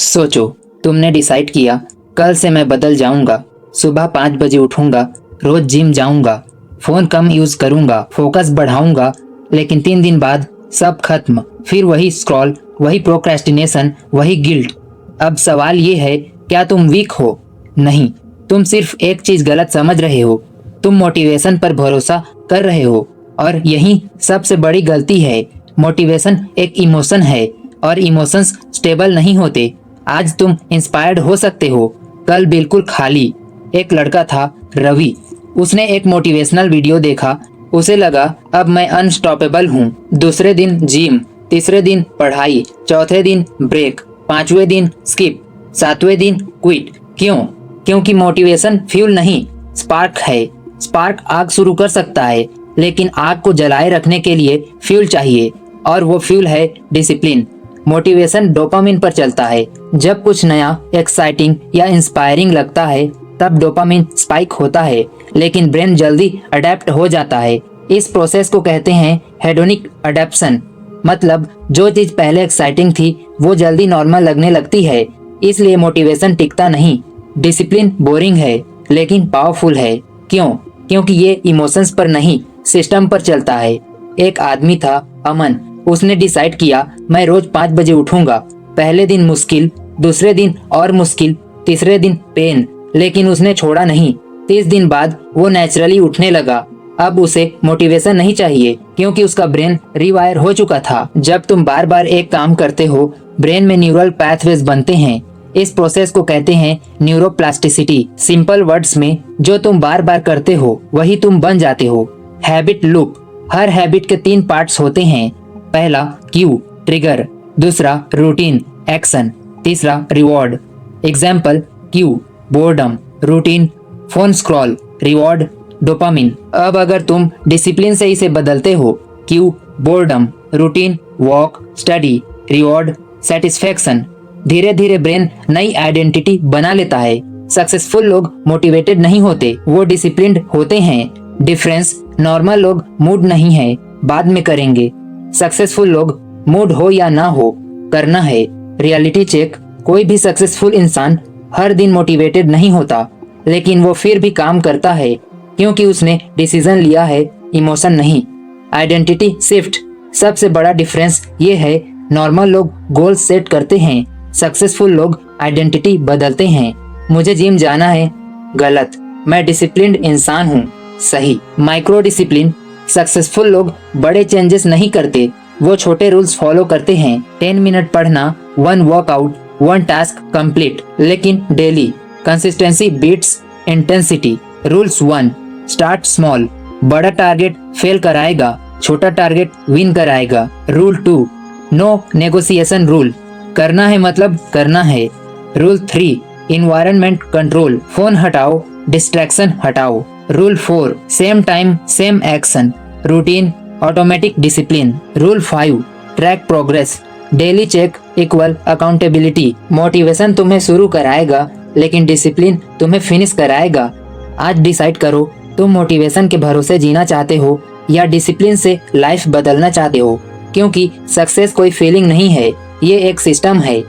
सोचो, तुमने डिसाइड किया कल से मैं बदल जाऊंगा। सुबह 5 बजे उठूंगा, रोज जिम जाऊंगा, फोन कम यूज करूंगा, फोकस बढ़ाऊंगा। लेकिन 3 दिन बाद सब खत्म। फिर वही स्क्रॉल, वही प्रोक्रेस्टिनेशन, वही गिल्ट। अब सवाल ये है, क्या तुम वीक हो? नहीं, तुम सिर्फ एक चीज गलत समझ रहे हो। तुम मोटिवेशन पर भरोसा कर रहे हो, और यही सबसे बड़ी गलती है। मोटिवेशन एक इमोशन है, और इमोशंस स्टेबल नहीं होते। आज तुम इंस्पायर्ड हो सकते हो, कल बिल्कुल खाली। एक लड़का था, रवि। उसने एक मोटिवेशनल वीडियो देखा। उसे लगा अब मैं अनस्टॉपेबल हूँ। दूसरे दिन जिम, तीसरे दिन पढ़ाई, चौथे दिन ब्रेक, पांचवें दिन स्किप, सातवें दिन क्विट। क्यों? क्योंकि मोटिवेशन फ्यूल नहीं, स्पार्क है। स्पार्क आग शुरू कर सकता है, लेकिन आग को जलाए रखने के लिए फ्यूल चाहिए, और वो फ्यूल है डिसिप्लिन। मोटिवेशन डोपामिन पर चलता है। जब कुछ नया, एक्साइटिंग या इंस्पायरिंग लगता है, तब डोपामिन स्पाइक होता है, लेकिन ब्रेन जल्दी अडेप्ट हो जाता है। इस प्रोसेस को कहते हैं हेडोनिक अडेप्शन। मतलब जो चीज पहले एक्साइटिंग थी, वो जल्दी नॉर्मल लगने लगती है। इसलिए मोटिवेशन टिकता नहीं। डिसिप्लिन बोरिंग है, लेकिन पावरफुल है। क्यों? क्योंकि ये इमोशंस पर नहीं, सिस्टम पर चलता है। एक आदमी था, अमन। उसने डिसाइड किया, मैं रोज 5 बजे उठूंगा। पहले दिन मुश्किल, दूसरे दिन और मुश्किल, तीसरे दिन पेन, लेकिन उसने छोड़ा नहीं। 30 दिन बाद वो नेचुरली उठने लगा। अब उसे मोटिवेशन नहीं चाहिए, क्योंकि उसका ब्रेन रिवायर हो चुका था। जब तुम बार बार एक काम करते हो, ब्रेन में न्यूरल पैथवेज बनते हैं। इस प्रोसेस को कहते हैं न्यूरोप्लास्टिसिटी। सिंपल वर्ड्स में, जो तुम बार बार करते हो वही तुम बन जाते हो। Habit loop. हर हैबिट के 3 पार्ट्स होते हैं। पहला क्यू, ट्रिगर। दूसरा रूटीन, एक्शन। तीसरा reward. Example, Q boredom, routine phone scroll, reward dopamine. अब अगर तुम डिसिप्लिन से इसे बदलते हो, Q boredom, routine walk, study, reward satisfaction, धीरे धीरे ब्रेन नई आइडेंटिटी बना लेता है। सक्सेसफुल लोग मोटिवेटेड नहीं होते, वो डिसिप्लिन्ड होते हैं। डिफरेंस, नॉर्मल लोग मूड नहीं है, बाद में करेंगे। सक्सेसफुल लोग मूड हो या ना हो, करना है। रियलिटी चेक, कोई भी सक्सेसफुल इंसान हर दिन मोटिवेटेड नहीं होता, लेकिन वो फिर भी काम करता है, क्योंकि उसने डिसीजन लिया है, इमोशन नहीं। Identity shift. सबसे बड़ा डिफरेंस ये है, नॉर्मल लोग गोल सेट करते हैं, सक्सेसफुल लोग आइडेंटिटी बदलते हैं। मुझे जिम जाना है, गलत। मैं डिसिप्लिन्ड इंसान हूँ, सही। Micro discipline. सक्सेसफुल लोग बड़े चेंजेस नहीं करते, वो छोटे रूल्स फॉलो करते हैं। 10 मिनट पढ़ना, 1 वर्कआउट, 1 टास्क कंप्लीट, लेकिन daily. Consistency beats intensity. Rules 1, start small. बड़ा टारगेट फेल कराएगा, छोटा टारगेट विन कराएगा। Rule 2, no negotiation rule. करना है मतलब करना है। Rule 3, environment control. फोन हटाओ, डिस्ट्रैक्शन हटाओ। Rule 4, same time same action, routine automatic discipline. Rule 5, track progress. Daily check equal accountability. Motivation तुम्हें शुरू कराएगा, लेकिन डिसिप्लिन तुम्हें फिनिश कराएगा। आज डिसाइड करो, तुम मोटिवेशन के भरोसे जीना चाहते हो या डिसिप्लिन से लाइफ बदलना चाहते हो, क्योंकि सक्सेस कोई फीलिंग नहीं है, ये एक सिस्टम है।